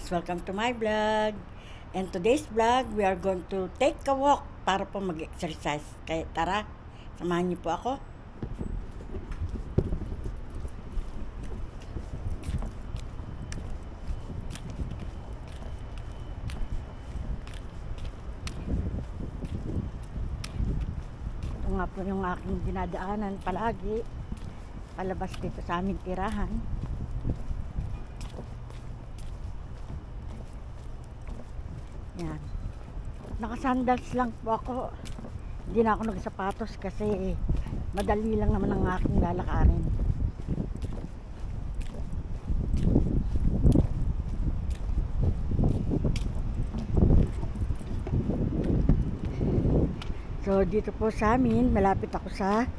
Welcome to my vlog. And today's vlog, we are going to take a walk para po mag-exercise. Kaya tara, samahan niyo po ako. Ito nga po yung aking dinadaanan palagi. Palabas dito sa aming tirahan. Yan. Naka-sandals lang po ako. Hindi na ako nagsapatos kasi madali lang naman ang aking lalakarin. So dito po sa amin, malapit ako sa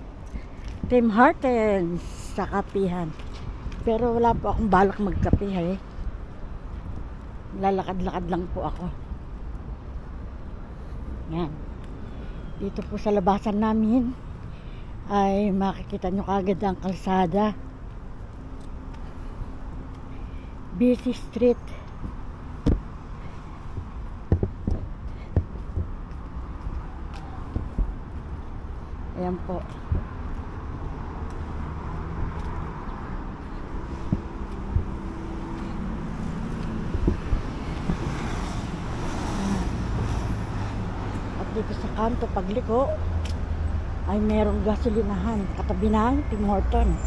Tim Hortons sa kapihan. Pero wala po akong balak magkape eh. Lalakad-lakad lang po ako. Yan. Dito po sa labasan namin ay makikita nyo kagad ang kalsada. Busy street. Ayan po. Dito sa kanto pagliko ay merong gasolinahan katabi ng Tim Hortons.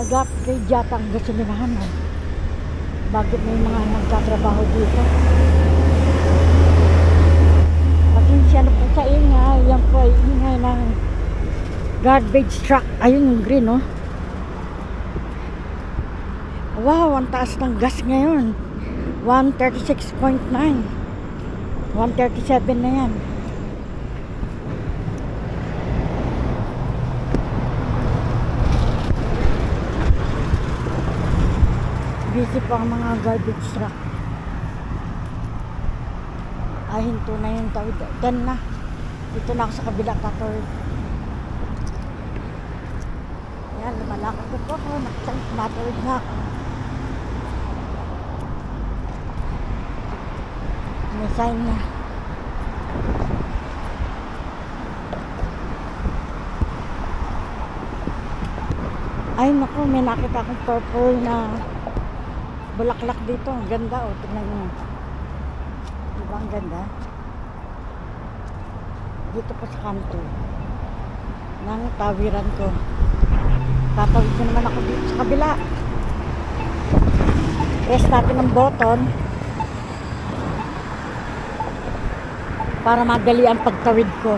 Nag-upgrade yata ang gasolinahan bakit may mga nagtatrabaho dito. Pasensya na po sa ingay. Yan po ay ingay ng garbage truck. Ayun yung green Wow, ang taas ng gas ngayon. 136.9 137 na yan. Busy pa ang mga garbage truck. Ay, hinto na yung tawid. 10 na. Dito na ako sa kabila katawid. Yan, lumalakad ko po ako. Natawid na ako. May sign na. Ay naku, may nakita akong purple na bulaklak dito. Ang ganda tignan nyo. Diba ang ganda? Dito po sa kanto ng tawiran ko. Tatawid ko naman ako dito sa kabila. Press natin ang button para madali ang pagtawid ko.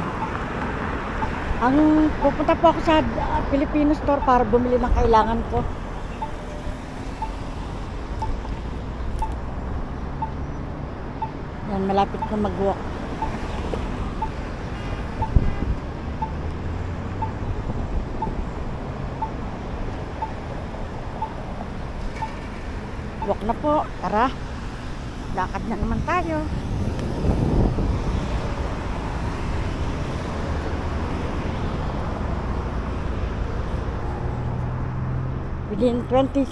Pupunta po ako sa Filipino store para bumili ng kailangan ko. Yan, malapit na mag-walk. Walk na po, tara. Lakad na naman tayo. Within 23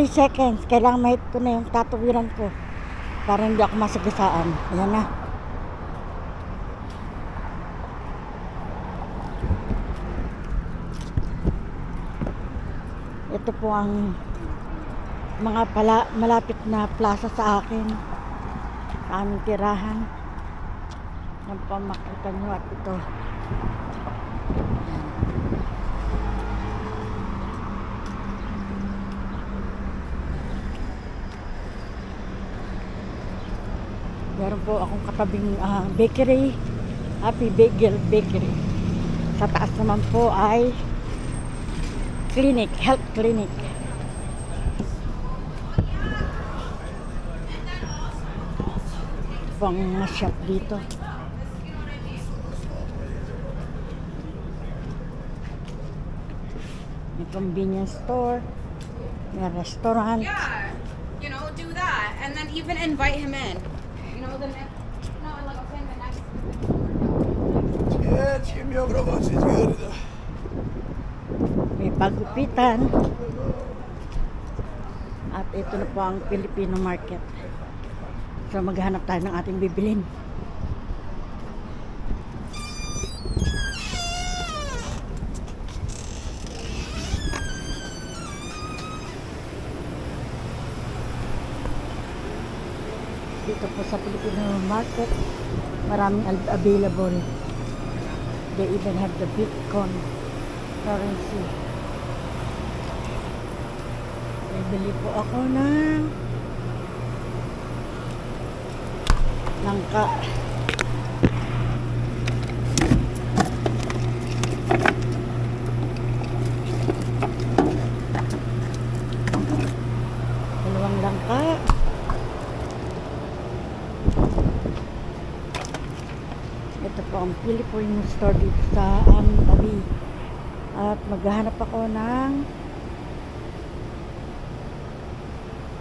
seconds, kailangan mahit ko na yung tatawiran ko para hindi ako masagasaan. Ayan na. Ito po ang mga malapit na plaza sa akin, sa aming tirahan. Yan po makita nyo at ito. Meron po akong katabing bakery, Happy Bagel Bakery. Sa taas naman po ay clinic, health clinic. Ito ang mga shop dito. May convenience store, may restaurant. Yeah, do that and then even invite him in. No, like I'm saying the next. May pagupitan. At ito na po ang Filipino market. So maghanap tayo ng ating bibilin. Dito po sa Filipino market, maraming available. They even have the Bitcoin currency. Bibili po ako ng langka. Dalawang langka. Ito po ang Filipino store dito sa aming tabi. At maghahanap ako ng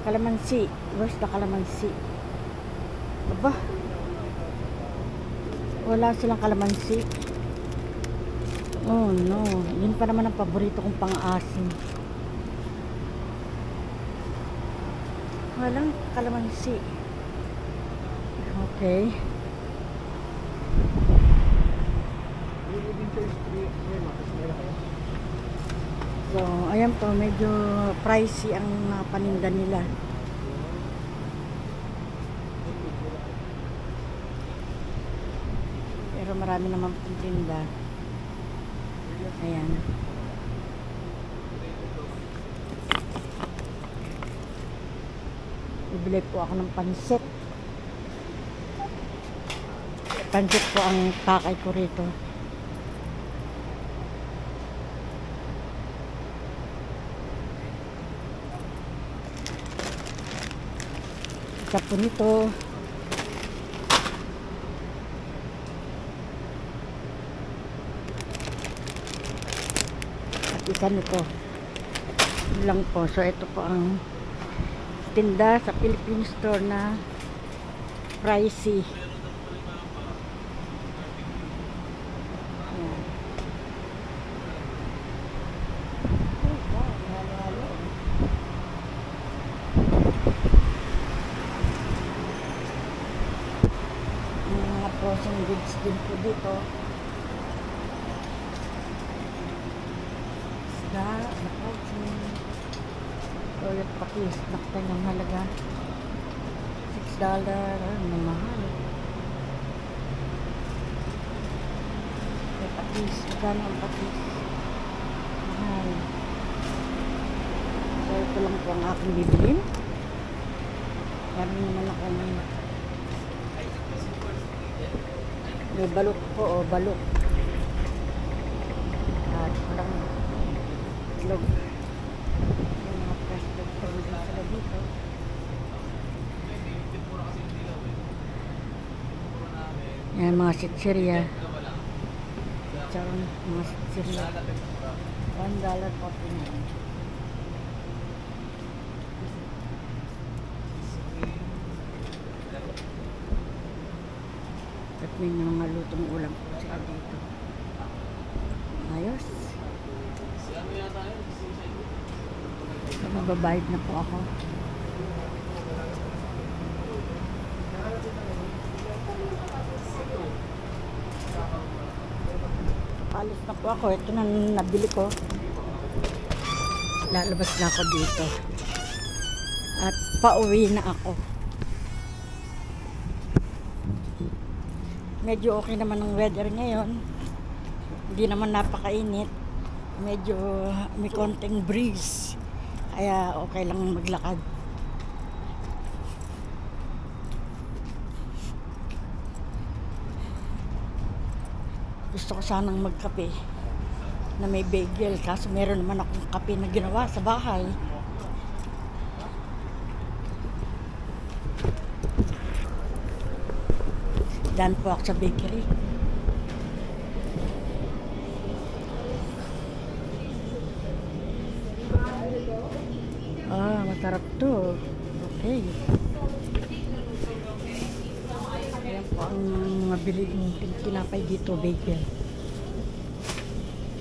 kalamansi. Where's the kalamansi? Aba, wala silang kalamansi. Oh no, yun pa naman ang paborito kong pang-asim. Walang kalamansi. Okay. So, ayan po, medyo pricey ang paninda nila. Pero marami naman pong tinda. Ayan. Bibili po ako ng pansit. Pansit po ang pakay ko rito. Isa po nito. At isa nito. Yun lang po. So ito po ang tinda sa Philippine store na pricey. Ayan. Mga frozen goods din po dito. Isda, frozen. Toilet patis, nakatay ng halaga. $6. Ano, mahal. May patis, magkano ang patis? Mahal. So ito lang po ang aking bibilin. Meron naman ako ng may balok po, o balok. At walang itlog. May mga fresh vegetables na sila dito. Yan, mga sitsirya. Charon, mga sitsirya. $1.49. At may mga lutong ulam po sila dito. Ayos. So, magbabayad na po ako. Alis na po ako. Ito na nabili ko. Lalabas na ako dito. At pauwi na ako. Medyo okay naman ang weather ngayon. Hindi naman napakainit. Medyo may konting breeze. Kaya okay lang maglakad. Gusto ko sanang magkape na may bagel. Kaso meron naman akong kape na ginawa sa bahay. Daan po ako sa bakery. Ah, masarap to. Okay. Ayan po ang mabili ng tinapay dito, bagel.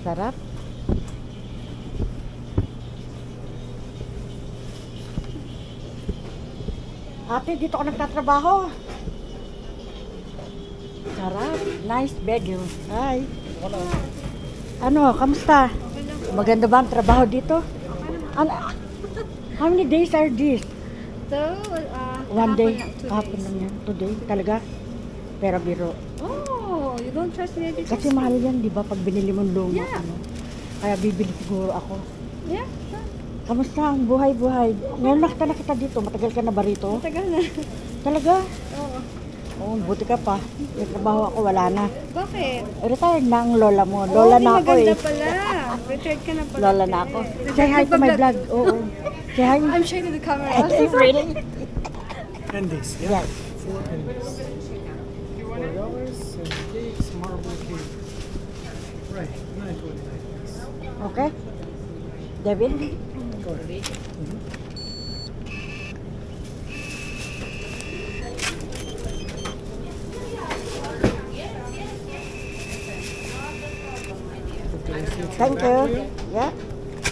Sarap. Ate, dito ako nagtatrabaho. Sarap. Nice bagel. Hi. Ano, kamusta? Maganda ba ang trabaho dito? Ano, how many days are this? So, One day? two Hapon days. lang yan. Today? Talaga? Pero biro. Oh, you don't trust me? Kasi mahal yan, di ba? Pag binili mong luma. Yeah. Ano? Kaya bibili siguro ako. Yeah, sure. Kamusta ang buhay-buhay? Ngayon nakita na kita dito. Matagal ka na ba rito? Matagal na. Talaga? Oo. Oo, buti ka pa. May trabaho ako, wala na. Bakit? Retired na ang lola mo. Lola na ako eh. maganda pala. Retired ka na pala. Lola na ako. Say hi to my vlog. Oo. Say hi. I'm shy to the camera. Really? And this, yeah. Yes. 4 pennies. $4 and cakes, marble cake. Right, $9.29. Okay. David? Go ahead. Thank you. Yeah.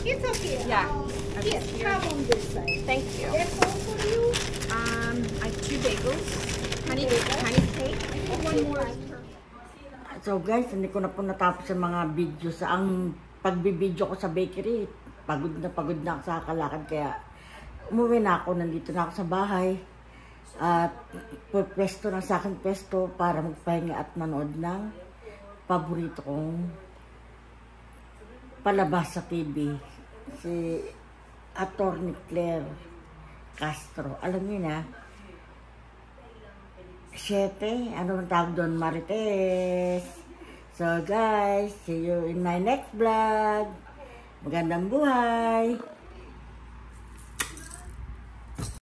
It's okay. Yeah. Yes, have on this side. Thank you. That's all for you. I have 2 bagels, honey cake, and 1 more. So guys, hindi ko na po natapos ang mga video sa ang pagbibideo ko sa bakery. Pagod na ako sa kalakad kaya umuwi na ako. Nandito na ako sa bahay. At pwesto na sa akin pwesto para magpahinga at manood ng paborito kong palabas sa TV. Si Attorney Claire Castro. Alam niyo na, 7, ano ang tawag doon? Marites. So guys, see you in my next vlog. Magandang buhay!